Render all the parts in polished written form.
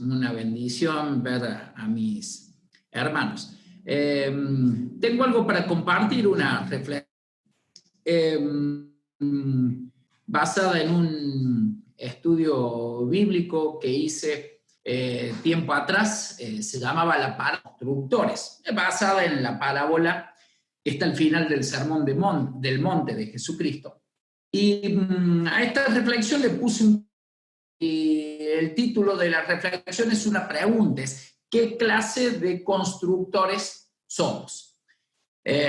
Una bendición ver a mis hermanos. Tengo algo para compartir, una reflexión basada en un estudio bíblico que hice tiempo atrás. Se llamaba La Parábola de los Constructores, basada en la parábola que está al final del Sermón del Monte de Jesucristo. Y a esta reflexión le puse y el título de la reflexión es una pregunta, es ¿qué clase de constructores somos?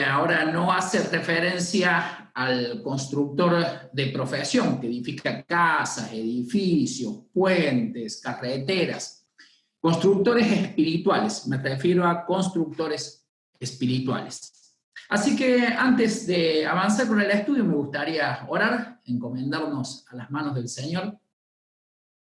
Ahora no hace referencia al constructor de profesión que edifica casas, edificios, puentes, carreteras. Constructores espirituales, me refiero a constructores espirituales. Así que antes de avanzar con el estudio me gustaría orar, encomendarnos a las manos del Señor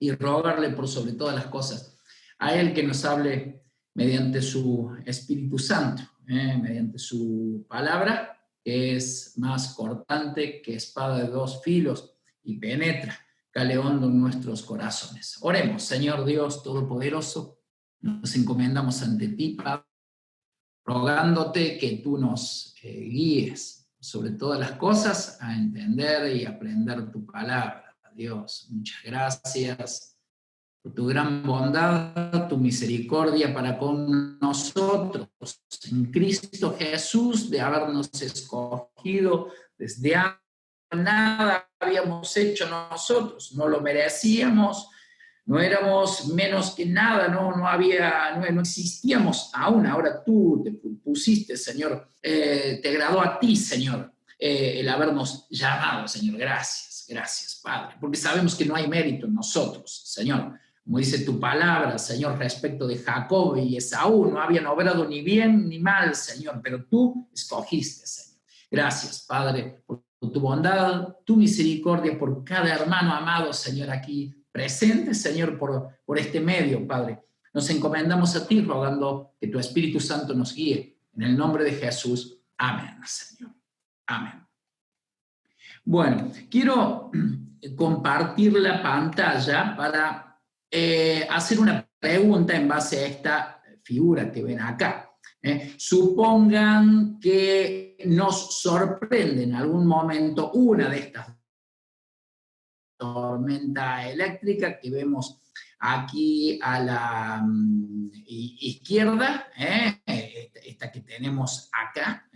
y rogarle por sobre todas las cosas a Él que nos hable mediante su Espíritu Santo, mediante su palabra, que es más cortante que espada de dos filos y penetra, cale hondo en nuestros corazones. Oremos, Señor Dios Todopoderoso, nos encomendamos ante ti, Padre, rogándote que tú nos guíes sobre todas las cosas a entender y aprender tu palabra. Dios, muchas gracias por tu gran bondad, tu misericordia para con nosotros, en Cristo Jesús, de habernos escogido desde antes. Nada habíamos hecho nosotros, no lo merecíamos, no éramos menos que nada, no existíamos aún. Ahora tú te pusiste, Señor, te agradó a ti, Señor, el habernos llamado, Señor. Gracias, Padre, porque sabemos que no hay mérito en nosotros, Señor. Como dice tu palabra, Señor, respecto de Jacob y Esaú, no habían obrado ni bien ni mal, Señor, pero tú escogiste, Señor. Gracias, Padre, por tu bondad, tu misericordia, por cada hermano amado, Señor, aquí presente, Señor, por este medio, Padre. Nos encomendamos a ti, rogando que tu Espíritu Santo nos guíe. En el nombre de Jesús. Amén, Señor. Amén. Bueno, quiero compartir la pantalla para hacer una pregunta en base a esta figura que ven acá. Supongan que nos sorprende en algún momento una de estas tormentas eléctricas que vemos aquí a la izquierda, esta que tenemos acá,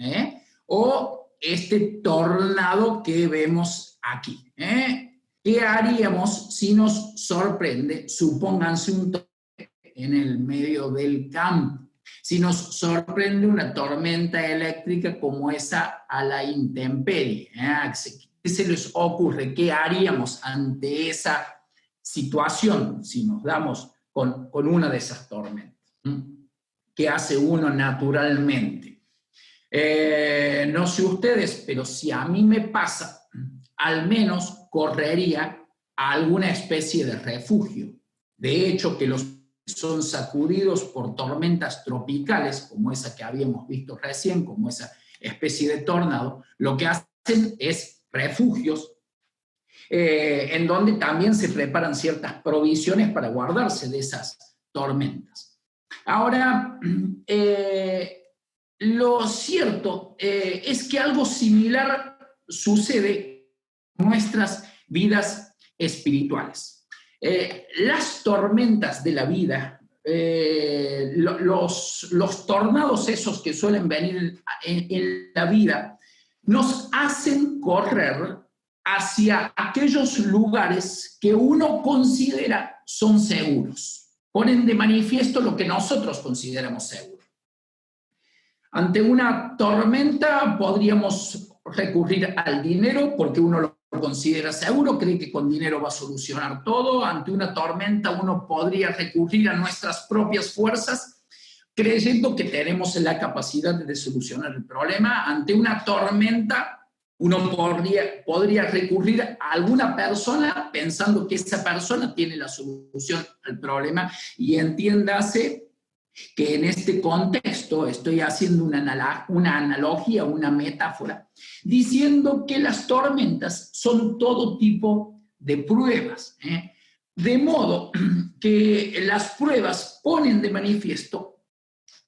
o este tornado que vemos aquí. ¿Qué haríamos si nos sorprende? Supónganse un tornado en el medio del campo. Si nos sorprende una tormenta eléctrica como esa a la intemperie, ¿qué se les ocurre? ¿Qué haríamos ante esa situación si nos damos con una de esas tormentas? ¿Qué hace uno naturalmente? No sé ustedes, pero si a mí me pasa, al menos correría a alguna especie de refugio. De hecho, que los son sacudidos por tormentas tropicales, como esa que habíamos visto recién, como esa especie de tornado, lo que hacen es refugios en donde también se preparan ciertas provisiones para guardarse de esas tormentas. Ahora, lo cierto es que algo similar sucede en nuestras vidas espirituales. Las tormentas de la vida, los tornados esos que suelen venir en la vida, nos hacen correr hacia aquellos lugares que uno considera son seguros. Ponen de manifiesto lo que nosotros consideramos seguro. Ante una tormenta podríamos recurrir al dinero porque uno lo considera seguro, cree que con dinero va a solucionar todo. Ante una tormenta uno podría recurrir a nuestras propias fuerzas, creyendo que tenemos la capacidad de solucionar el problema. Ante una tormenta uno podría recurrir a alguna persona pensando que esa persona tiene la solución al problema, y entiéndase que en este contexto estoy haciendo una analogía, una metáfora, diciendo que las tormentas son todo tipo de pruebas, De modo que las pruebas ponen de manifiesto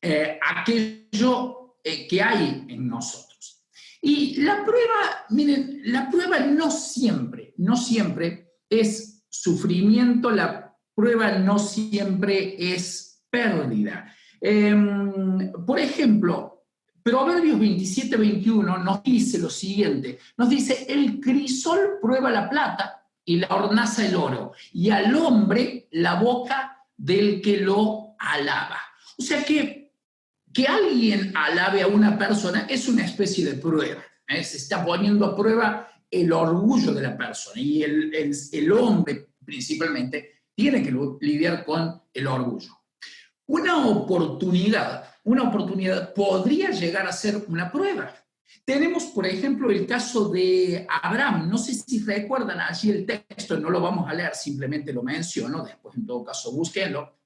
aquello que hay en nosotros. Y la prueba, miren, la prueba no siempre es sufrimiento, la prueba no siempre es pérdida. Por ejemplo, Proverbios 27-21 nos dice lo siguiente, nos dice, el crisol prueba la plata y la hornaza el oro, y al hombre la boca del que lo alaba. O sea que alguien alabe a una persona es una especie de prueba, ¿eh? Se está poniendo a prueba el orgullo de la persona, y el hombre principalmente tiene que lidiar con el orgullo. Una oportunidad podría llegar a ser una prueba. Tenemos, por ejemplo, el caso de Abraham. No sé si recuerdan allí el texto, no lo vamos a leer, simplemente lo menciono, después en todo caso búsquenlo.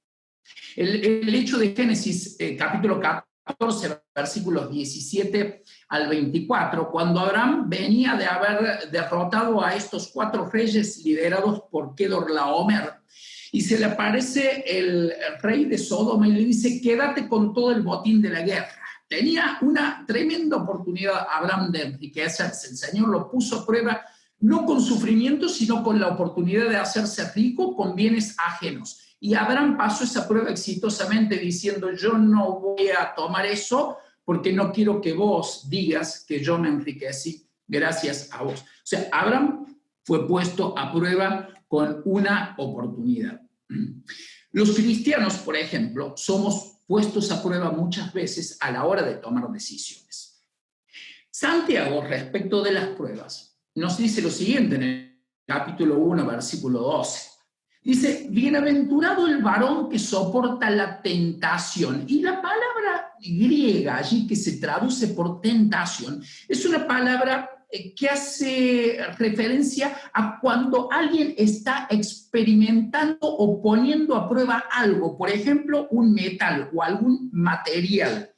El hecho de Génesis, capítulo 14, versículos 17 al 24, cuando Abraham venía de haber derrotado a estos 4 reyes liderados por Kedorlaomer, y se le aparece el rey de Sodoma y le dice, quédate con todo el botín de la guerra. Tenía una tremenda oportunidad Abraham de enriquecerse. El Señor lo puso a prueba, no con sufrimiento, sino con la oportunidad de hacerse rico con bienes ajenos. Y Abraham pasó esa prueba exitosamente diciendo, yo no voy a tomar eso porque no quiero que vos digas que yo me enriquecí gracias a vos. O sea, Abraham fue puesto a prueba con una oportunidad. Los cristianos, por ejemplo, somos puestos a prueba muchas veces a la hora de tomar decisiones. Santiago, respecto de las pruebas, nos dice lo siguiente en el capítulo 1, versículo 12. Dice, bienaventurado el varón que soporta la tentación. Y la palabra griega allí que se traduce por tentación es una palabra que hace referencia a cuando alguien está experimentando o poniendo a prueba algo, por ejemplo, un metal o algún material.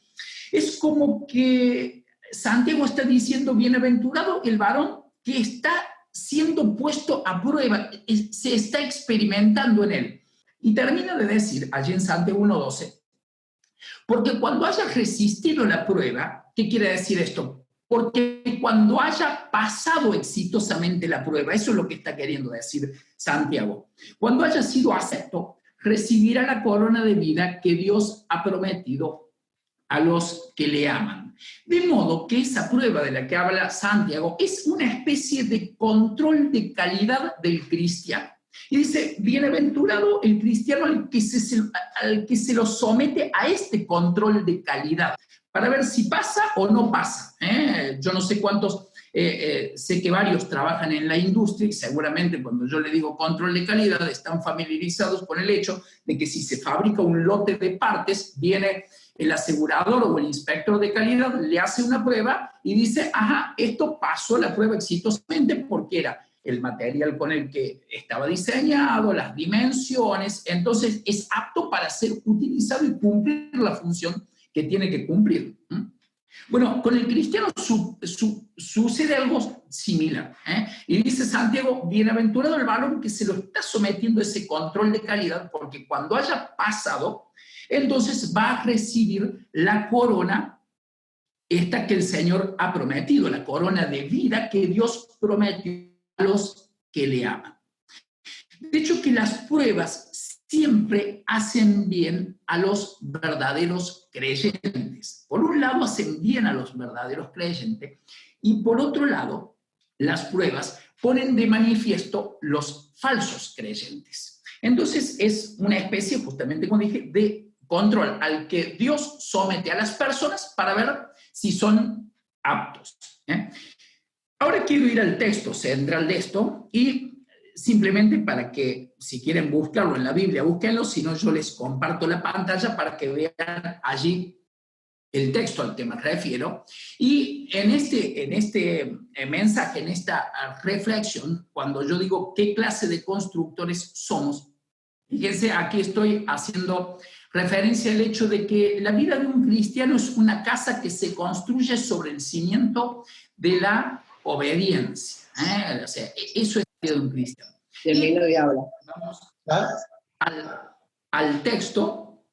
Es como que Santiago está diciendo, bienaventurado el varón que está siendo puesto a prueba, se está experimentando en él. Y termina de decir, allí en Santiago 1:12, porque cuando haya resistido la prueba, ¿qué quiere decir esto? Porque cuando haya pasado exitosamente la prueba, eso es lo que está queriendo decir Santiago, cuando haya sido acepto, recibirá la corona de vida que Dios ha prometido a los que le aman. De modo que esa prueba de la que habla Santiago es una especie de control de calidad del cristiano. Y dice, bienaventurado el cristiano al que se lo somete a este control de calidad, para ver si pasa o no pasa. Yo no sé cuántos, sé que varios trabajan en la industria y seguramente cuando yo le digo control de calidad están familiarizados con el hecho de que si se fabrica un lote de partes, viene el asegurador o el inspector de calidad, le hace una prueba y dice, ajá, esto pasó la prueba exitosamente porque era el material con el que estaba diseñado, las dimensiones, entonces es apto para ser utilizado y cumplir la función que tiene que cumplir. Bueno, con el cristiano sucede algo similar. Y dice Santiago, bienaventurado el varón que se lo está sometiendo a ese control de calidad, porque cuando haya pasado, entonces va a recibir la corona, esta que el Señor ha prometido, la corona de vida que Dios prometió a los que le aman. De hecho, que las pruebas siempre hacen bien a los verdaderos creyentes. Por un lado, hacen bien a los verdaderos creyentes y por otro lado, las pruebas ponen de manifiesto los falsos creyentes. Entonces, es una especie, justamente como dije, de control al que Dios somete a las personas para ver si son aptos. Ahora quiero ir al texto central de esto y simplemente para que, si quieren buscarlo en la Biblia, búsquenlo, si no yo les comparto la pantalla para que vean allí el texto al que me refiero. Y en este mensaje, en esta reflexión, cuando yo digo qué clase de constructores somos, fíjense, aquí estoy haciendo referencia al hecho de que la vida de un cristiano es una casa que se construye sobre el cimiento de la obediencia. O sea, eso es la vida de un cristiano. De mí nadie habla. Vamos ¿Ah? al texto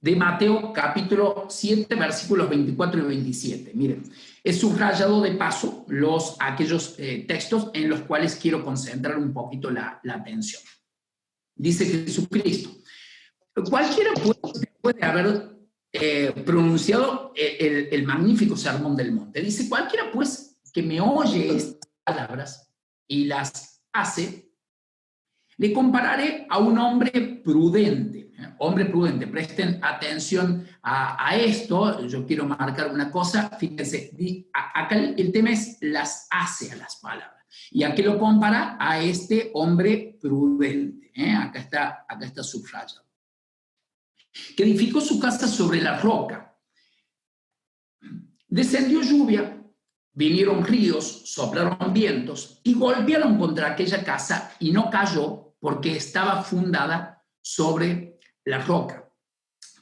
de Mateo capítulo 7, versículos 24 y 27. Miren, he subrayado de paso aquellos textos en los cuales quiero concentrar un poquito la atención. Dice Jesucristo, cualquiera puede haber pronunciado el magnífico sermón del monte. Dice, cualquiera pues que me oye estas palabras y las hace, le compararé a un hombre prudente. Hombre prudente, presten atención a esto. Yo quiero marcar una cosa. Fíjense, acá el tema es las hace a las palabras. ¿Y a qué lo compara? A este hombre prudente. Acá está subrayado. Que edificó su casa sobre la roca. Descendió lluvia, vinieron ríos, soplaron vientos y golpearon contra aquella casa y no cayó porque estaba fundada sobre la roca.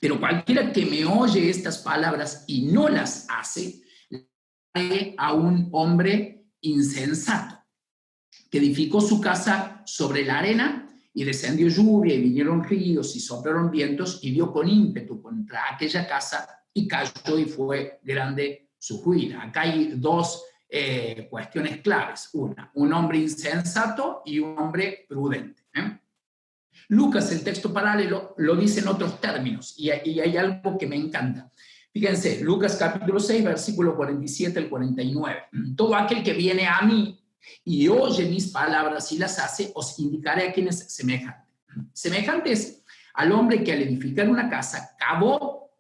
Pero cualquiera que me oye estas palabras y no las hace, le a un hombre insensato, que edificó su casa sobre la arena, y descendió lluvia, y vinieron ríos, y soplaron vientos, y dio con ímpetu contra aquella casa, y cayó, y fue grande su ruina. Acá hay dos cuestiones claves. Una, un hombre insensato y un hombre prudente. Lucas, el texto paralelo, lo dice en otros términos, y hay algo que me encanta. Fíjense, Lucas capítulo 6, versículo 47 al 49. Todo aquel que viene a mí y oye mis palabras y las hace, os indicaré a quién es semejante. Semejante es al hombre que al edificar una casa cavó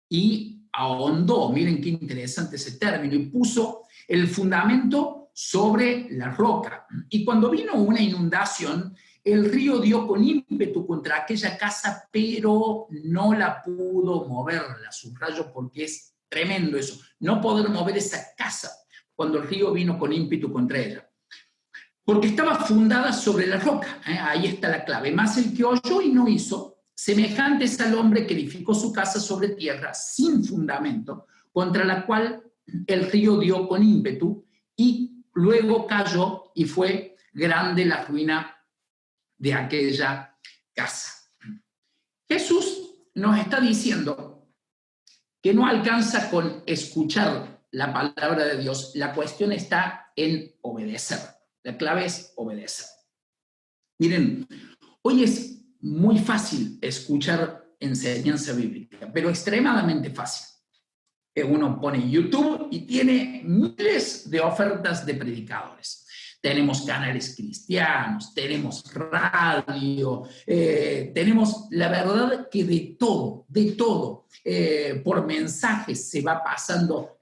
y ahondó, miren qué interesante ese término, y puso el fundamento sobre la roca. Y cuando vino una inundación, el río dio con ímpetu contra aquella casa, pero no la pudo mover. La subrayo porque es tremendo eso, no poder mover esa casa cuando el río vino con ímpetu contra ella. Porque estaba fundada sobre la roca. Ahí está la clave. Más el que oyó y no hizo, semejante es al hombre que edificó su casa sobre tierra sin fundamento, contra la cual el río dio con ímpetu y luego cayó y fue grande la ruina de aquella casa. Jesús nos está diciendo que no alcanza con escuchar la palabra de Dios. La cuestión está en obedecer. La clave es obedecer. Miren, hoy es muy fácil escuchar enseñanza bíblica, pero extremadamente fácil. Uno pone YouTube y tiene miles de ofertas de predicadores. Tenemos canales cristianos, tenemos radio, tenemos la verdad que de todo, por mensajes se va pasando,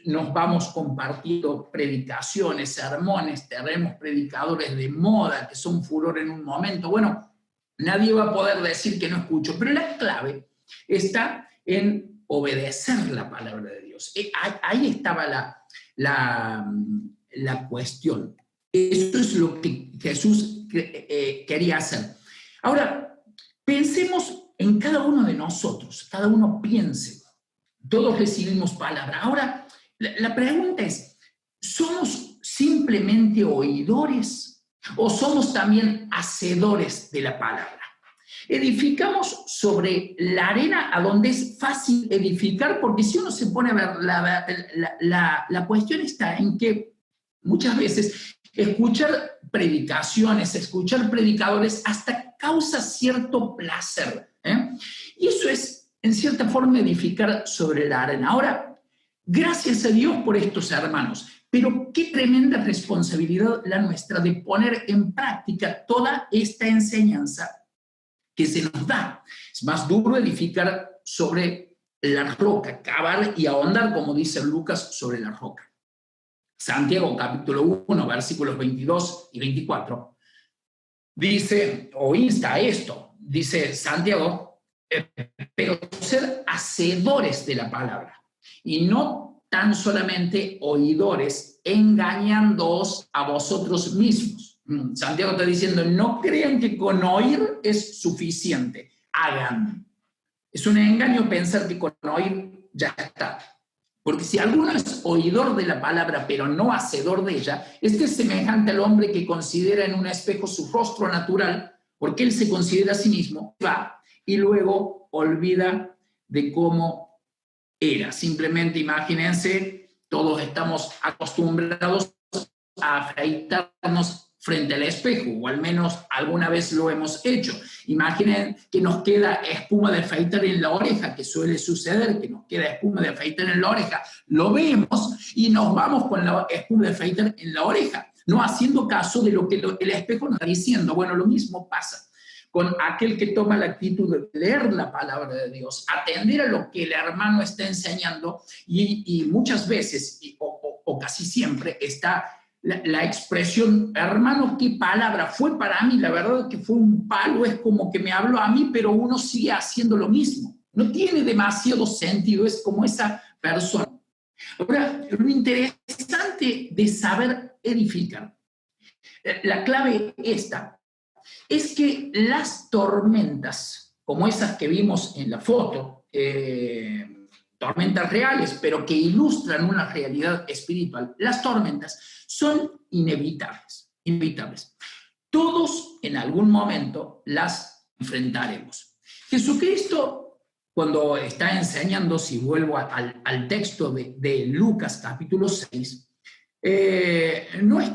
nos vamos compartiendo predicaciones, sermones, tenemos predicadores de moda que son furor en un momento. Bueno, nadie va a poder decir que no escucho, pero la clave está en obedecer la palabra de Dios. Ahí estaba la cuestión. Eso es lo que Jesús quería hacer. Ahora, pensemos en cada uno de nosotros, cada uno piense. Todos recibimos palabra. Ahora, la pregunta es, ¿somos simplemente oidores o somos también hacedores de la palabra? Edificamos sobre la arena a donde es fácil edificar, porque si uno se pone a ver, la cuestión está en que muchas veces escuchar predicaciones, escuchar predicadores hasta causa cierto placer. Y eso es, en cierta forma, edificar sobre la arena. Ahora, gracias a Dios por estos hermanos, pero qué tremenda responsabilidad la nuestra de poner en práctica toda esta enseñanza que se nos da. Es más duro edificar sobre la roca, cavar y ahondar, como dice Lucas, sobre la roca. Santiago capítulo 1, versículos 22 y 24, dice, o insta a esto, dice Santiago, pero ser hacedores de la palabra, y no tan solamente oidores, engañándoos a vosotros mismos. Santiago está diciendo, no crean que con oír es suficiente, hagan. Es un engaño pensar que con oír ya está. Porque si alguno es oidor de la palabra, pero no hacedor de ella, este es semejante al hombre que considera en un espejo su rostro natural, porque él se considera a sí mismo, va, y luego olvida de cómo era. Simplemente imagínense, todos estamos acostumbrados a afeitarnos frente al espejo, o al menos alguna vez lo hemos hecho. Imaginen que nos queda espuma de afeitar en la oreja, que suele suceder, que nos queda espuma de afeitar en la oreja, lo vemos y nos vamos con la espuma de afeitar en la oreja, no haciendo caso de lo que el espejo nos está diciendo. Bueno, lo mismo pasa con aquel que toma la actitud de leer la palabra de Dios, atender a lo que el hermano está enseñando, y muchas veces, o casi siempre, está la expresión, hermano, qué palabra fue para mí, la verdad es que fue un palo, es como que me habló a mí, pero uno sigue haciendo lo mismo. No tiene demasiado sentido, es como esa persona. Ahora, lo interesante de saber edificar, la clave esta, es que las tormentas, como esas que vimos en la foto, tormentas reales, pero que ilustran una realidad espiritual, las tormentas son inevitables, inevitables. Todos en algún momento las enfrentaremos. Jesucristo, cuando está enseñando, si vuelvo al texto de Lucas capítulo 6, no es,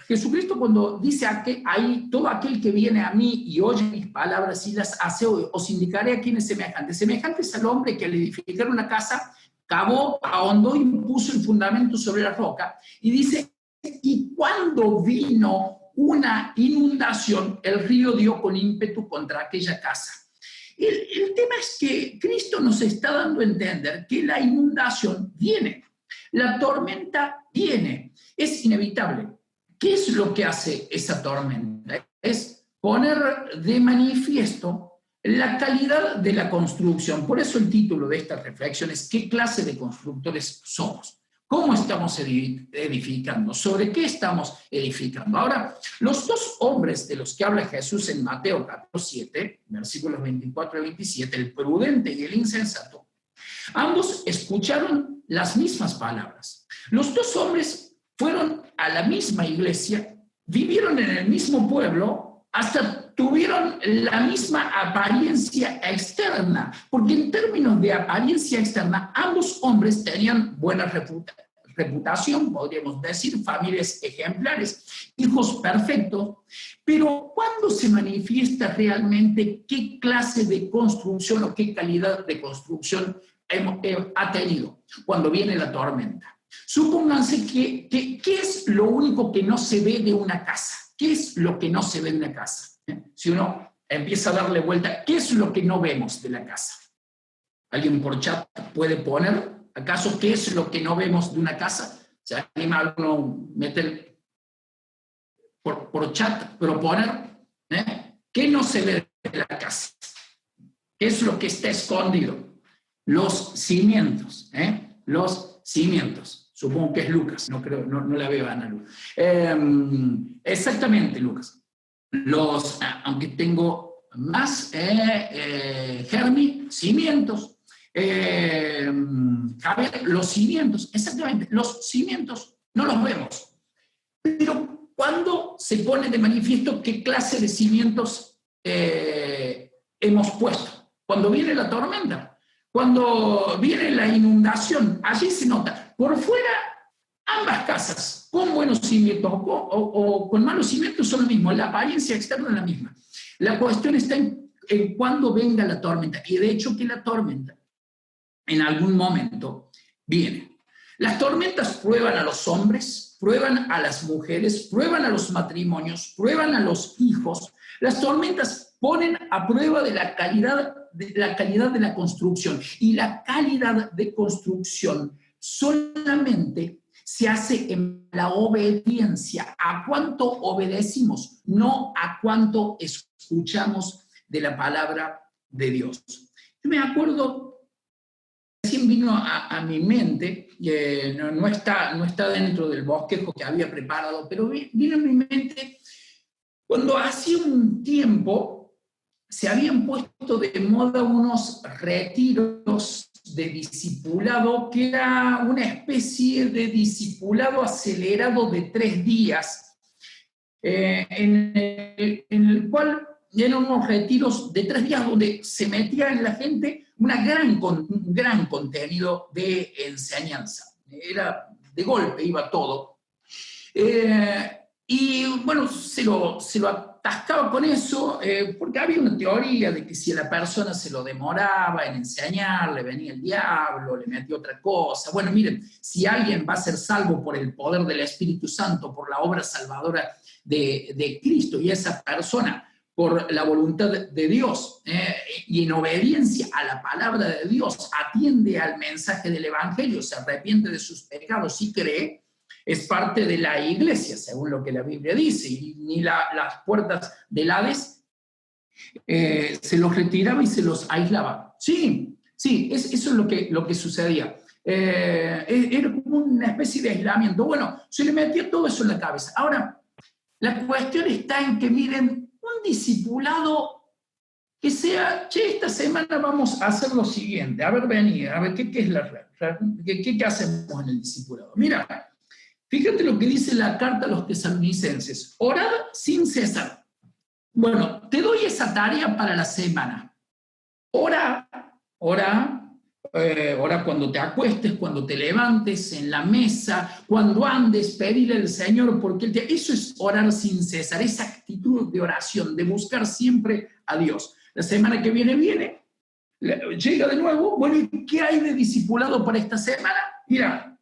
Jesucristo cuando dice que ahí todo aquel que viene a mí y oye mis palabras y las hace, os indicaré a quién es semejante. Semejante es al hombre que al edificar una casa, cavó, ahondó y puso el fundamento sobre la roca. Y dice, y cuando vino una inundación, el río dio con ímpetu contra aquella casa. El tema es que Cristo nos está dando a entender que la inundación viene, la tormenta viene, es inevitable. ¿Qué es lo que hace esa tormenta? Es poner de manifiesto la calidad de la construcción. Por eso el título de esta reflexión es ¿qué clase de constructores somos? ¿Cómo estamos edificando? ¿Sobre qué estamos edificando? Ahora, los dos hombres de los que habla Jesús en Mateo capítulo 7, versículos 24 y 27, el prudente y el insensato, ambos escucharon las mismas palabras. Los dos hombres fueron a la misma iglesia, vivieron en el mismo pueblo, hasta tuvieron la misma apariencia externa, porque en términos de apariencia externa, ambos hombres tenían buena reputación, podríamos decir, familias ejemplares, hijos perfectos, pero ¿cuándo se manifiesta realmente qué clase de construcción o qué calidad de construcción ha tenido? Cuando viene la tormenta. Supónganse que ¿qué es lo único que no se ve de una casa? ¿Qué es lo que no se ve de una casa? Si uno empieza a darle vuelta, ¿qué es lo que no vemos de la casa? ¿Alguien por chat puede poner, acaso, qué es lo que no vemos de una casa? ¿Se anima alguno meter por chat, proponer? ¿Qué no se ve de la casa? ¿Qué es lo que está escondido? Los cimientos, los cimientos. Supongo que es Lucas, no la veo a Ana Lu. Exactamente, Lucas. Aunque tengo más, Germi, cimientos. Javier, los cimientos, exactamente, los cimientos no los vemos. Pero ¿cuándo se pone de manifiesto qué clase de cimientos hemos puesto? Cuando viene la tormenta. Cuando viene la inundación, allí se nota. Por fuera, ambas casas, con buenos cimientos o con malos cimientos, son lo mismo. La apariencia externa es la misma. La cuestión está en cuándo venga la tormenta. Y de hecho que la tormenta, en algún momento, viene. Las tormentas prueban a los hombres, prueban a las mujeres, prueban a los matrimonios, prueban a los hijos. Las tormentas ponen a prueba de la calidad de la construcción. Y la calidad de construcción solamente se hace en la obediencia. ¿A cuánto obedecimos? No a cuánto escuchamos de la palabra de Dios. Yo me acuerdo, recién vino a mi mente, no está dentro del bosquejo que había preparado, pero vino a mi mente cuando hace un tiempo se habían puesto de moda unos retiros de discipulado que era una especie de discipulado acelerado de 3 días, en el cual eran unos retiros de 3 días donde se metía en la gente un gran contenido de enseñanza. Era de golpe, iba todo. Y bueno, se lo atascaba con eso, porque había una teoría de que si a la persona se lo demoraba en enseñar, le venía el diablo, le metía otra cosa. Bueno, miren, si alguien va a ser salvo por el poder del Espíritu Santo, por la obra salvadora de Cristo, y esa persona por la voluntad de Dios y en obediencia a la palabra de Dios atiende al mensaje del Evangelio, se arrepiente de sus pecados y cree, es parte de la iglesia, según lo que la Biblia dice, y ni las puertas del Hades se los retiraba y se los aislaba. Sí, eso es lo que sucedía. Era como una especie de aislamiento. Bueno, se le metía todo eso en la cabeza. Ahora, la cuestión está en que, miren, un discipulado que sea, che, esta semana vamos a hacer lo siguiente, a ver, vení, a ver, ¿qué es qué hacemos en el discipulado? Mira, fíjate lo que dice la carta a los tesalonicenses, orad sin cesar. Bueno, te doy esa tarea para la semana. Ora cuando te acuestes, cuando te levantes, en la mesa, cuando andes, pedirle al Señor, porque eso es orar sin cesar, esa actitud de oración, de buscar siempre a Dios. La semana que viene, llega de nuevo, bueno, ¿y qué hay de discipulado para esta semana? Mira,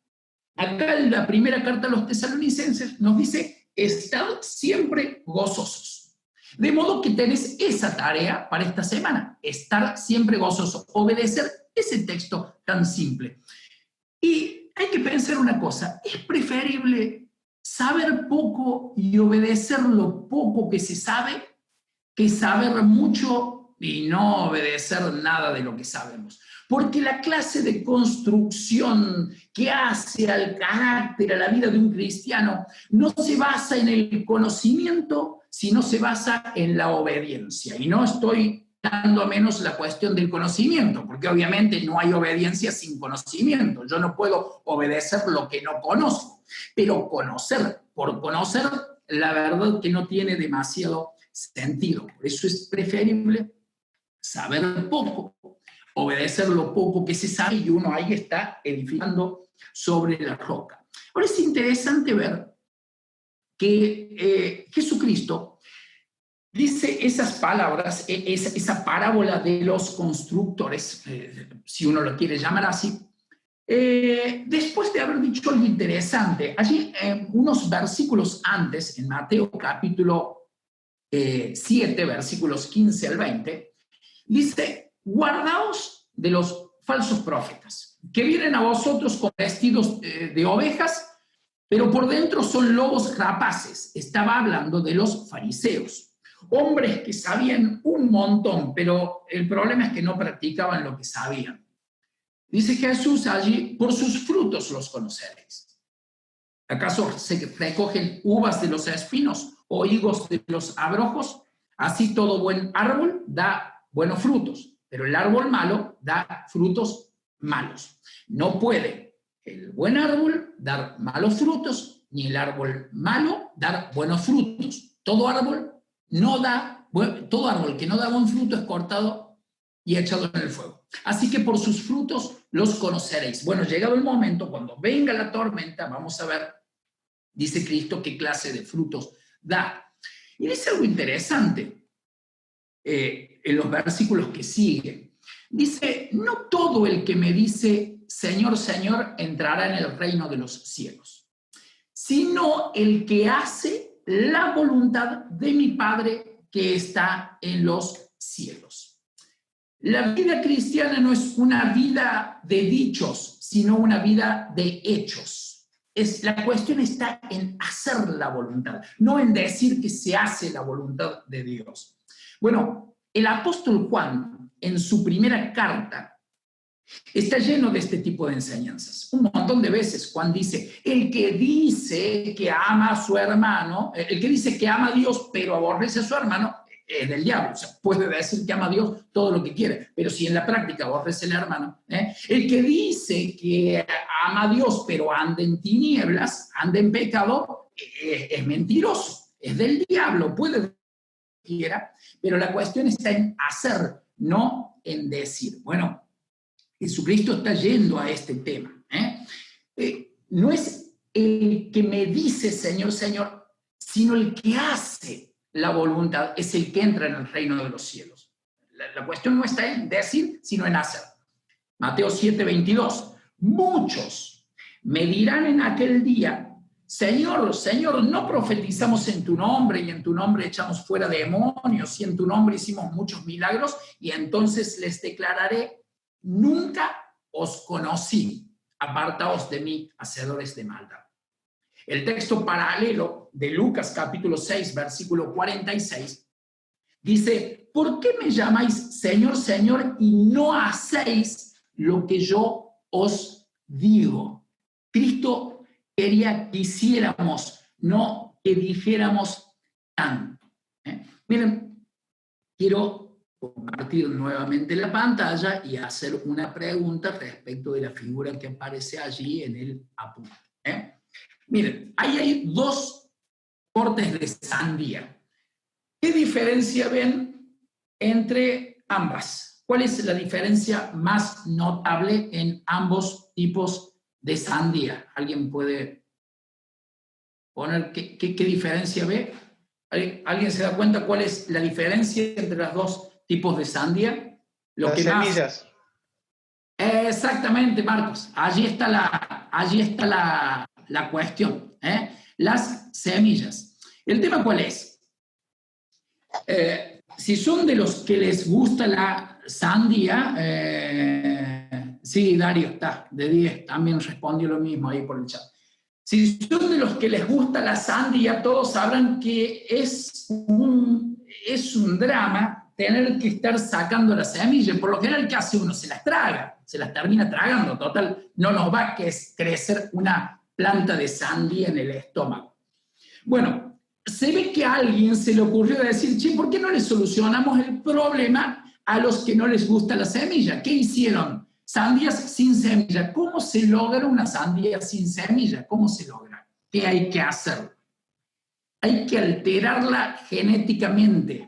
acá en la primera carta a los tesalonicenses nos dice, estad siempre gozosos. De modo que tenés esa tarea para esta semana, estar siempre gozoso, obedecer ese texto tan simple. Y hay que pensar una cosa, es preferible saber poco y obedecer lo poco que se sabe que saber mucho y no obedecer nada de lo que sabemos. Porque la clase de construcción que hace al carácter, a la vida de un cristiano, no se basa en el conocimiento, sino se basa en la obediencia. Y no estoy dando a menos la cuestión del conocimiento, porque obviamente no hay obediencia sin conocimiento. Yo no puedo obedecer lo que no conozco, pero conocer, por conocer, la verdad que no tiene demasiado sentido. Por eso es preferible saber poco, obedecer lo poco que se sabe, y uno ahí está edificando sobre la roca. Ahora es interesante ver que Jesucristo dice esas palabras, esa parábola de los constructores, si uno lo quiere llamar así, después de haber dicho algo interesante. Allí, unos versículos antes, en Mateo capítulo 7, versículos 15 al 20, dice, guardaos de los falsos profetas, que vienen a vosotros con vestidos de ovejas, pero por dentro son lobos rapaces. Estaba hablando de los fariseos, hombres que sabían un montón, pero el problema es que no practicaban lo que sabían. Dice Jesús allí, por sus frutos los conoceréis. ¿Acaso se recogen uvas de los espinos o higos de los abrojos? Así todo buen árbol da buenos frutos, pero el árbol malo da frutos malos. No puede el buen árbol dar malos frutos, ni el árbol malo dar buenos frutos. Todo árbol que no da buen fruto es cortado y echado en el fuego. Así que por sus frutos los conoceréis. Bueno, llegado el momento, cuando venga la tormenta, vamos a ver, dice Cristo, qué clase de frutos da. Y dice algo interesante en los versículos que siguen. Dice, no todo el que me dice, Señor, Señor, entrará en el reino de los cielos, sino el que hace la voluntad de mi Padre que está en los cielos. La vida cristiana no es una vida de dichos, sino una vida de hechos. La cuestión está en hacer la voluntad, no en decir que se hace la voluntad de Dios. Bueno, el apóstol Juan, en su primera carta, está lleno de este tipo de enseñanzas. Un montón de veces Juan dice, el que dice que ama a su hermano, el que dice que ama a Dios pero aborrece a su hermano, es del diablo. O sea, puede decir que ama a Dios todo lo que quiere, pero si en la práctica aborrece al hermano, el que dice que ama a Dios pero anda en tinieblas, anda en pecado, es mentiroso, es del diablo, puede decir lo que quiera, pero la cuestión está en hacer, no en decir. Bueno, Jesucristo está yendo a este tema. No es el que me dice Señor, Señor, sino el que hace la voluntad, es el que entra en el reino de los cielos. La cuestión no está en decir, sino en hacer. Mateo 7:22. Muchos me dirán en aquel día, Señor, Señor, no profetizamos en tu nombre y en tu nombre echamos fuera demonios y en tu nombre hicimos muchos milagros, y entonces les declararé, nunca os conocí, apartaos de mí, hacedores de maldad. El texto paralelo de Lucas capítulo 6, versículo 46, dice, ¿por qué me llamáis Señor, Señor, y no hacéis lo que yo os digo? Cristo quería que hiciéramos, no que dijéramos tanto. Miren, quiero compartir nuevamente la pantalla y hacer una pregunta respecto de la figura que aparece allí en el apunte. Miren, ahí hay dos cortes de sandía. ¿Qué diferencia ven entre ambas? ¿Cuál es la diferencia más notable en ambos tipos de sandía? ¿Alguien puede poner qué diferencia ve? ¿Alguien se da cuenta cuál es la diferencia entre los dos tipos de sandía? Las semillas. Exactamente, Marcos. Allí está la cuestión. Las semillas. ¿El tema cuál es? Si son de los que les gusta la sandía, sí, Dario está, de 10, también respondió lo mismo ahí por el chat. Si son de los que les gusta la sandía, todos sabrán que es un drama tener que estar sacando las semillas. Por lo general, ¿qué hace uno? Se las traga, se las termina tragando. Total, no nos va a crecer una planta de sandía en el estómago. Bueno, se ve que a alguien se le ocurrió decir, che, ¿por qué no le solucionamos el problema a los que no les gusta la semilla? ¿Qué hicieron? Sandías sin semilla. ¿Cómo se logra una sandía sin semilla? ¿Cómo se logra? ¿Qué hay que hacer? Hay que alterarla genéticamente.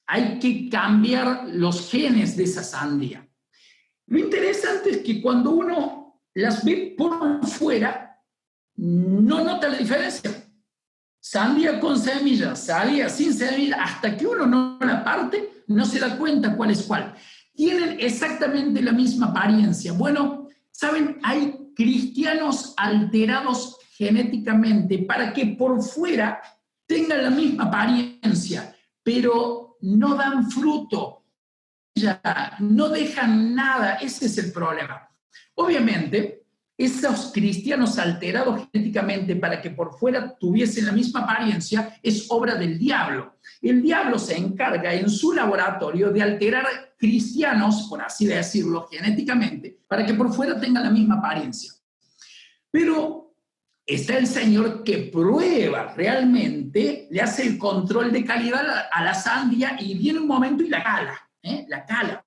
Hay que cambiar los genes de esa sandía. Lo interesante es que cuando uno las ve por fuera, no nota la diferencia. Sandía con semilla, sandía sin semilla, hasta que uno no la parte, no se da cuenta cuál es cuál. Tienen exactamente la misma apariencia. Bueno, ¿saben? Hay cristianos alterados genéticamente para que por fuera tengan la misma apariencia, pero no dan fruto, ya no dejan nada. Ese es el problema. Obviamente, esos cristianos alterados genéticamente para que por fuera tuviesen la misma apariencia es obra del diablo. El diablo se encarga en su laboratorio de alterar cristianos, por así decirlo, genéticamente, para que por fuera tengan la misma apariencia. Pero está el Señor que prueba realmente, le hace el control de calidad a la sandía y viene un momento y la cala, la cala.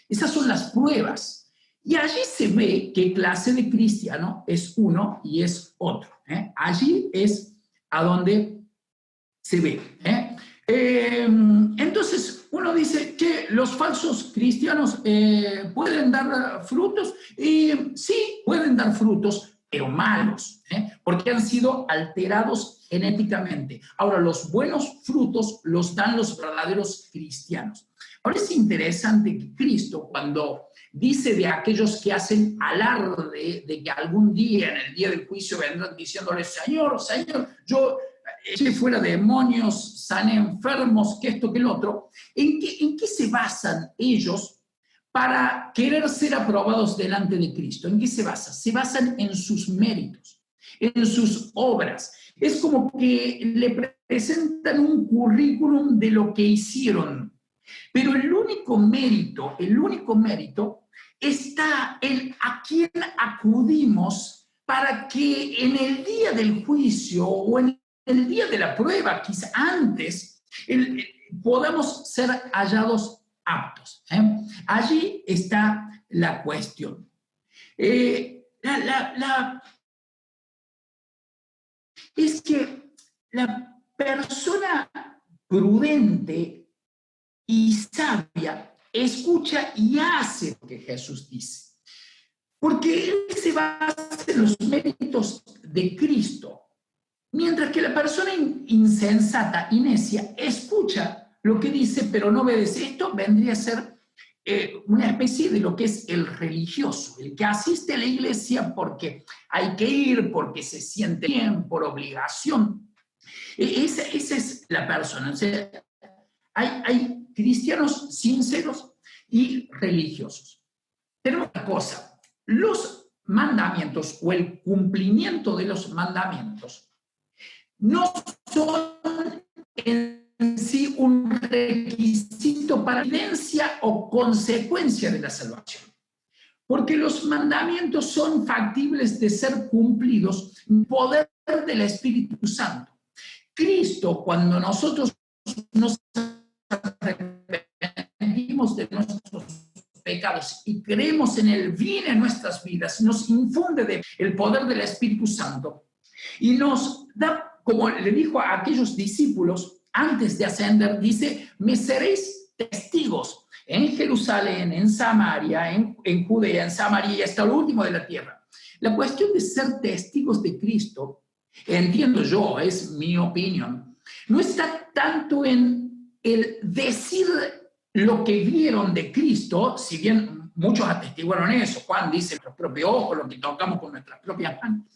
Esas son las pruebas. Y allí se ve qué clase de cristiano es uno y es otro. Allí es a donde se ve. Entonces, uno dice que los falsos cristianos pueden dar frutos. Sí, pueden dar frutos, pero malos, porque han sido alterados genéticamente. Ahora, los buenos frutos los dan los verdaderos cristianos. Ahora es interesante que Cristo, cuando dice de aquellos que hacen alarde de que algún día, en el día del juicio, vendrán diciéndole, Señor, Señor, yo eché fuera demonios, sané enfermos, que esto, que el otro. ¿En qué se basan ellos para querer ser aprobados delante de Cristo? ¿En qué se basan? Se basan en sus méritos, en sus obras. Es como que le presentan un currículum de lo que hicieron. Pero el único mérito está en a quién acudimos para que en el día del juicio o en el día de la prueba, quizá antes, podamos ser hallados aptos. Allí está la cuestión. Es que la persona prudente y sabia escucha y hace lo que Jesús dice. Porque él se basa en los méritos de Cristo. Mientras que la persona insensata y necia escucha lo que dice, pero no obedece. Esto vendría a ser una especie de lo que es el religioso, el que asiste a la iglesia porque hay que ir, porque se siente bien, por obligación. Esa es la persona. O sea, hay cristianos sinceros y religiosos. Tenemos una cosa, los mandamientos o el cumplimiento de los mandamientos no son en sí un requisito para evidencia o consecuencia de la salvación. Porque los mandamientos son factibles de ser cumplidos en el poder del Espíritu Santo. Cristo, cuando nosotros nos arrepentimos de nuestros pecados y creemos en el bien en nuestras vidas, nos infunde el poder del Espíritu Santo y nos da, como le dijo a aquellos discípulos antes de ascender, dice, me seréis testigos en Jerusalén, en Samaria, en Judea, en Samaria y hasta lo último de la tierra. La cuestión de ser testigos de Cristo, entiendo yo, es mi opinión, no está tanto en el decir lo que vieron de Cristo, si bien muchos atestiguaron eso, Juan dice, nuestro propio ojo, lo que tocamos con nuestras propias manos,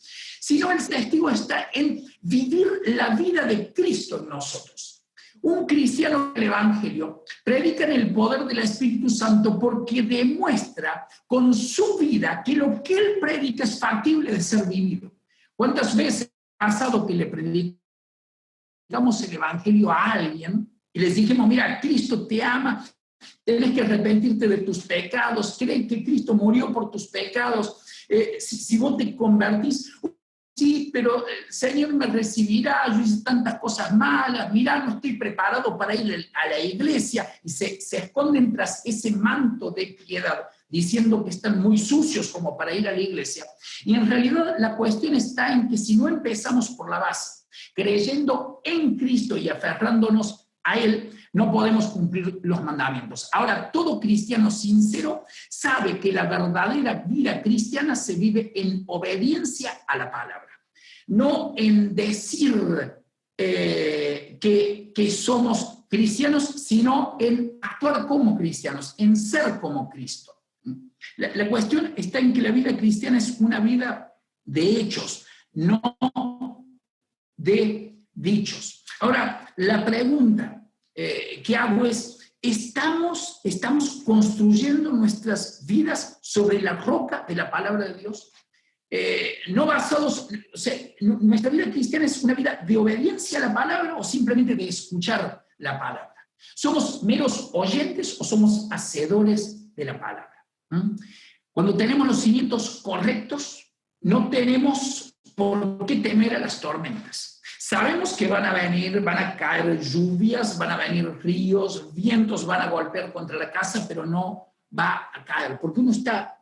sino el testigo está en vivir la vida de Cristo en nosotros. Un cristiano del Evangelio predica en el poder del Espíritu Santo porque demuestra con su vida que lo que él predica es factible de ser vivido. ¿Cuántas veces ha pasado que le predicamos el Evangelio a alguien y les dijimos, mira, Cristo te ama, tienes que arrepentirte de tus pecados, cree que Cristo murió por tus pecados, si vos te convertís, sí, pero el Señor me recibirá, yo hice tantas cosas malas, mira, no estoy preparado para ir a la iglesia, y se esconden tras ese manto de piedad, diciendo que están muy sucios como para ir a la iglesia. Y en realidad la cuestión está en que si no empezamos por la base, creyendo en Cristo y aferrándonos a Él, no podemos cumplir los mandamientos. Ahora, todo cristiano sincero sabe que la verdadera vida cristiana se vive en obediencia a la palabra, no en decir que somos cristianos, sino en actuar como cristianos, en ser como Cristo. La cuestión está en que la vida cristiana es una vida de hechos, no de dichos. Ahora, la pregunta que hago es, ¿estamos construyendo nuestras vidas sobre la roca de la palabra de Dios? No basados, o sea, nuestra vida cristiana es una vida de obediencia a la palabra o simplemente de escuchar la palabra. ¿Somos meros oyentes o somos hacedores de la palabra? Cuando tenemos los cimientos correctos, no tenemos por qué temer a las tormentas. Sabemos que van a venir, van a caer lluvias, van a venir ríos, vientos van a golpear contra la casa, pero no va a caer, porque uno está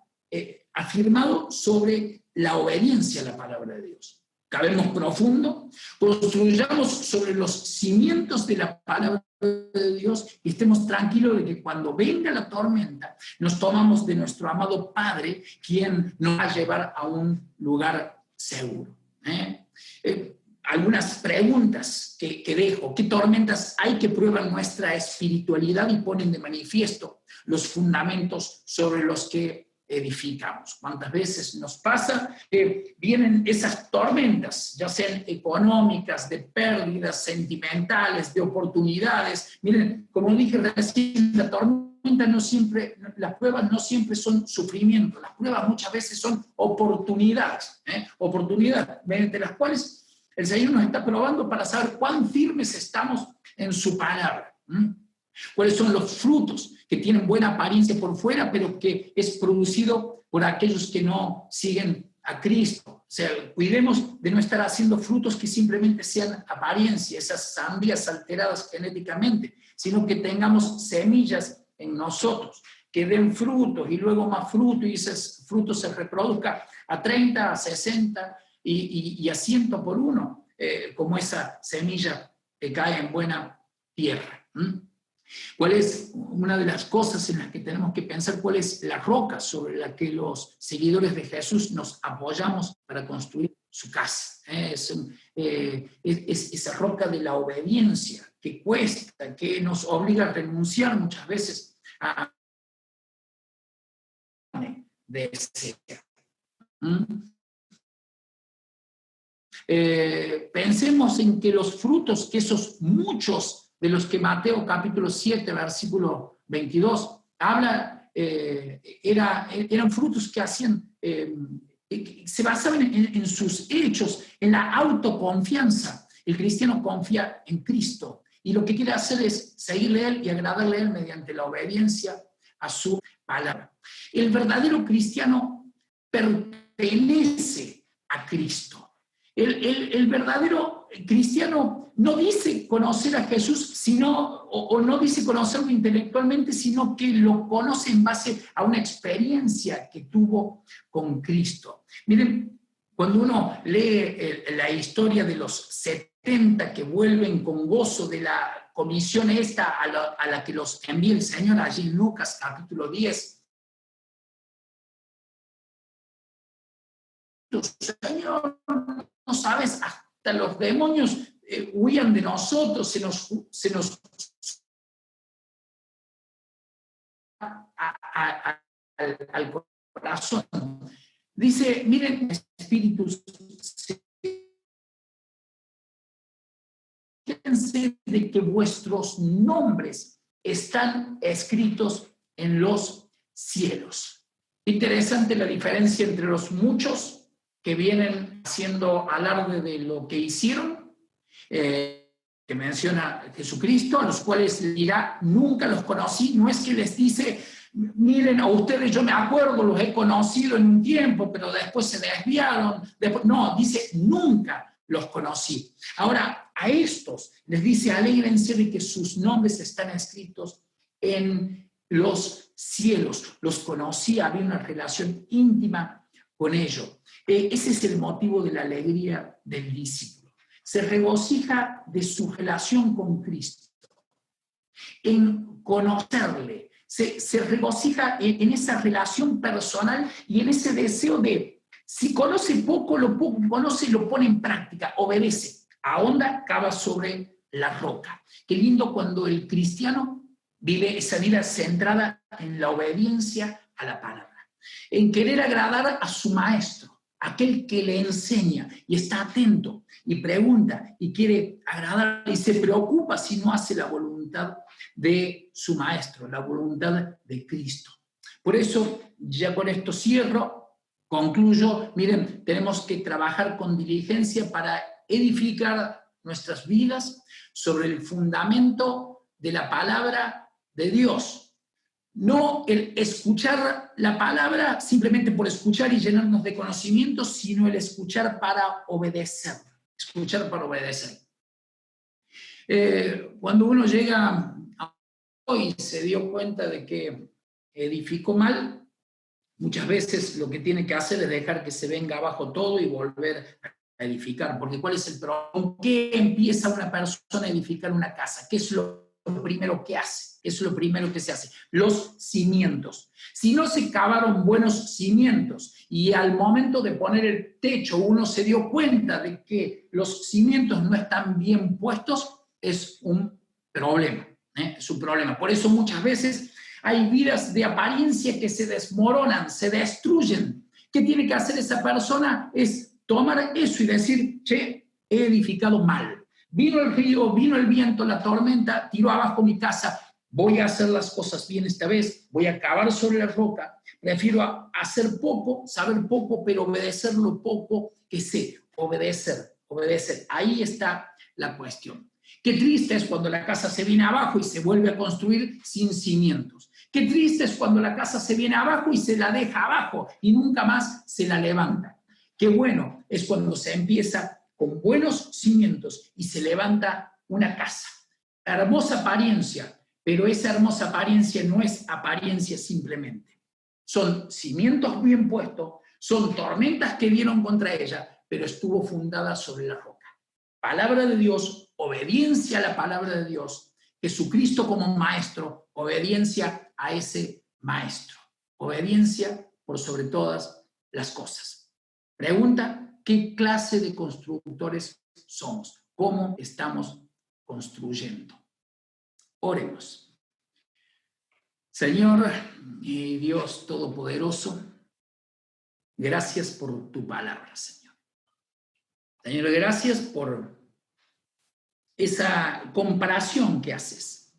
afirmado sobre la obediencia a la palabra de Dios. Cabemos profundo, construyamos sobre los cimientos de la palabra de Dios y estemos tranquilos de que cuando venga la tormenta nos tomamos de nuestro amado Padre, quien nos va a llevar a un lugar seguro. Algunas preguntas que dejo. ¿Qué tormentas hay que prueban nuestra espiritualidad y ponen de manifiesto los fundamentos sobre los que edificamos? ¿Cuántas veces nos pasa que vienen esas tormentas, ya sean económicas, de pérdidas sentimentales, de oportunidades? Miren, como dije recién, la tormenta no siempre, las pruebas no siempre son sufrimiento, las pruebas muchas veces son oportunidades, oportunidades mediante las cuales el Señor nos está probando para saber cuán firmes estamos en su palabra. ¿Cuáles son los frutos que tienen buena apariencia por fuera, pero que es producido por aquellos que no siguen a Cristo? sea, cuidemos de no estar haciendo frutos que simplemente sean apariencia, esas sandías alteradas genéticamente, sino que tengamos semillas en nosotros, que den frutos y luego más frutos, y esos frutos se reproduzcan a 30, a 60 y a 100 por uno, como esa semilla que cae en buena tierra. ¿Cuál es una de las cosas en las que tenemos que pensar? ¿Cuál es la roca sobre la que los seguidores de Jesús nos apoyamos para construir su casa? Es esa roca de la obediencia que cuesta, que nos obliga a renunciar muchas veces a desear. Pensemos en que los frutos, que esos muchos de los que Mateo capítulo 7, versículo 22, habla, eran frutos que hacían, se basaban en sus hechos, en la autoconfianza. El cristiano confía en Cristo y lo que quiere hacer es seguirle a Él y agradarle a Él mediante la obediencia a su palabra. El verdadero cristiano pertenece a Cristo. El verdadero cristiano no dice conocer a Jesús, o no dice conocerlo intelectualmente, sino que lo conoce en base a una experiencia que tuvo con Cristo. Miren, cuando uno lee la historia de los 70 que vuelven con gozo de la comisión esta a la que los envía el Señor, allí en Lucas capítulo 10, Señor, no sabes, hasta los demonios huían de nosotros, se nos al corazón. Dice, miren, espíritus, fíjense de que vuestros nombres están escritos en los cielos. Interesante la diferencia entre los muchos que vienen haciendo alarde de lo que hicieron, que menciona Jesucristo, a los cuales dirá, nunca los conocí. No es que les dice, miren, a ustedes yo me acuerdo, los he conocido en un tiempo, pero después se desviaron. No, dice, nunca los conocí. Ahora, a estos les dice, alégrense de que sus nombres están escritos en los cielos. Los conocí, había una relación íntima con ellos. Ese es el motivo de la alegría del discípulo. Se regocija de su relación con Cristo, en conocerle, se regocija en esa relación personal y en ese deseo de, si conoce poco, lo poco que conoce lo pone en práctica, obedece, ahonda, cava sobre la roca. Qué lindo cuando el cristiano vive esa vida centrada en la obediencia a la palabra, en querer agradar a su maestro, aquel que le enseña y está atento y pregunta y quiere agradar y se preocupa si no hace la voluntad de su maestro, la voluntad de Cristo. Por eso, ya con esto cierro, concluyo. Miren, tenemos que trabajar con diligencia para edificar nuestras vidas sobre el fundamento de la palabra de Dios. No el escuchar la palabra simplemente por escuchar y llenarnos de conocimientos, sino el escuchar para obedecer. Escuchar para obedecer. Cuando uno llega a hoy y se dio cuenta de que edificó mal, muchas veces lo que tiene que hacer es dejar que se venga abajo todo y volver a edificar. Porque ¿cuál es el problema? ¿Con qué empieza una persona a edificar una casa? ¿Qué es lo primero que hace? Es lo primero que se hace, los cimientos. Si no se cavaron buenos cimientos y al momento de poner el techo uno se dio cuenta de que los cimientos no están bien puestos, es un problema, es un problema. Por eso muchas veces hay vidas de apariencia que se desmoronan, se destruyen. ¿Qué tiene que hacer esa persona? Es tomar eso y decir, che, he edificado mal. Vino el río, vino el viento, la tormenta, tiró abajo mi casa. Voy a hacer las cosas bien esta vez, voy a cavar sobre la roca, prefiero hacer poco, saber poco, pero obedecer lo poco que sé, obedecer. Ahí está la cuestión. Qué triste es cuando la casa se viene abajo y se vuelve a construir sin cimientos. Qué triste es cuando la casa se viene abajo y se la deja abajo y nunca más se la levanta. Qué bueno es cuando se empieza con buenos cimientos y se levanta una casa. Hermosa apariencia, pero esa hermosa apariencia no es apariencia simplemente. Son cimientos bien puestos, son tormentas que vieron contra ella, pero estuvo fundada sobre la roca. Palabra de Dios, obediencia a la palabra de Dios. Jesucristo como maestro, obediencia a ese maestro. Obediencia por sobre todas las cosas. Pregunta, ¿qué clase de constructores somos? ¿Cómo estamos construyendo? Oremos. Señor y Dios Todopoderoso, gracias por tu palabra, Señor. Señor, gracias por esa comparación que haces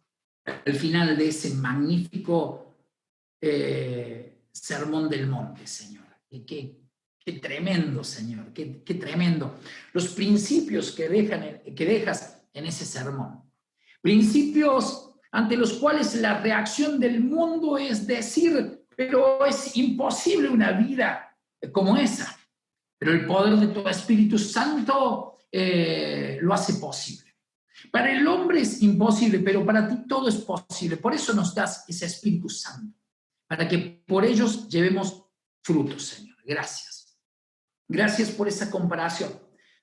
al final de ese magnífico sermón del monte, Señor. Qué tremendo, Señor, qué tremendo. Los principios que dejas en ese sermón. Principios ante los cuales la reacción del mundo es decir, pero es imposible una vida como esa. Pero el poder de tu Espíritu Santo lo hace posible. Para el hombre es imposible, pero para ti todo es posible. Por eso nos das ese Espíritu Santo, para que por ellos llevemos frutos, Señor. Gracias. Gracias por esa comparación.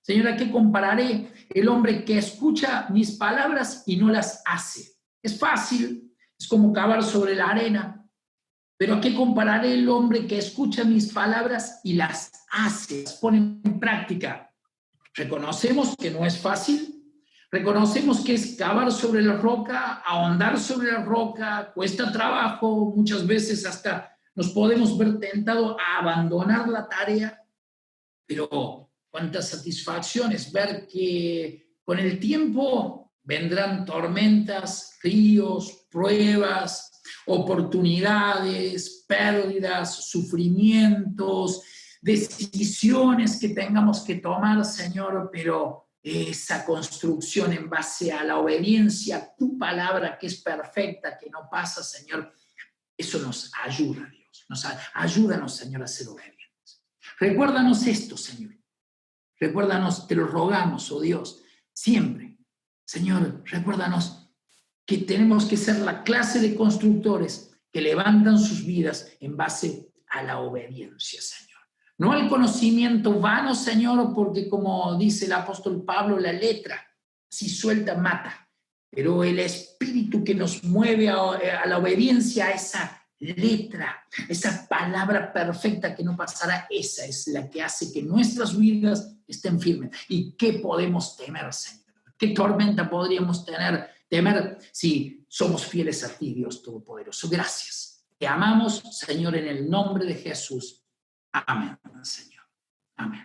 Señor, ¿a qué compararé el hombre que escucha mis palabras y no las hace? Es fácil, es como cavar sobre la arena. Pero ¿a qué compararé el hombre que escucha mis palabras y las hace, las pone en práctica? Reconocemos que no es fácil. Reconocemos que es cavar sobre la roca, ahondar sobre la roca, cuesta trabajo, muchas veces hasta nos podemos ver tentados a abandonar la tarea, pero cuánta satisfacción es ver que con el tiempo vendrán tormentas, ríos, pruebas, oportunidades, pérdidas, sufrimientos, decisiones que tengamos que tomar, Señor, pero esa construcción en base a la obediencia a tu palabra, que es perfecta, que no pasa, Señor, eso nos ayuda, Dios. Ayúdanos, Señor, a ser obedientes. Recuérdanos esto, Señor. Recuérdanos, te lo rogamos, oh Dios, siempre. Señor, recuérdanos que tenemos que ser la clase de constructores que levantan sus vidas en base a la obediencia, Señor. No al conocimiento vano, Señor, porque como dice el apóstol Pablo, la letra, si suelta, mata. Pero el espíritu que nos mueve a la obediencia a esa letra, esa palabra perfecta que no pasará, esa es la que hace que nuestras vidas estén firmes. ¿Y qué podemos temer, Señor? ¿Qué tormenta podríamos temer si somos fieles a ti, Dios Todopoderoso? Gracias. Te amamos, Señor, en el nombre de Jesús. Amén, Señor. Amén.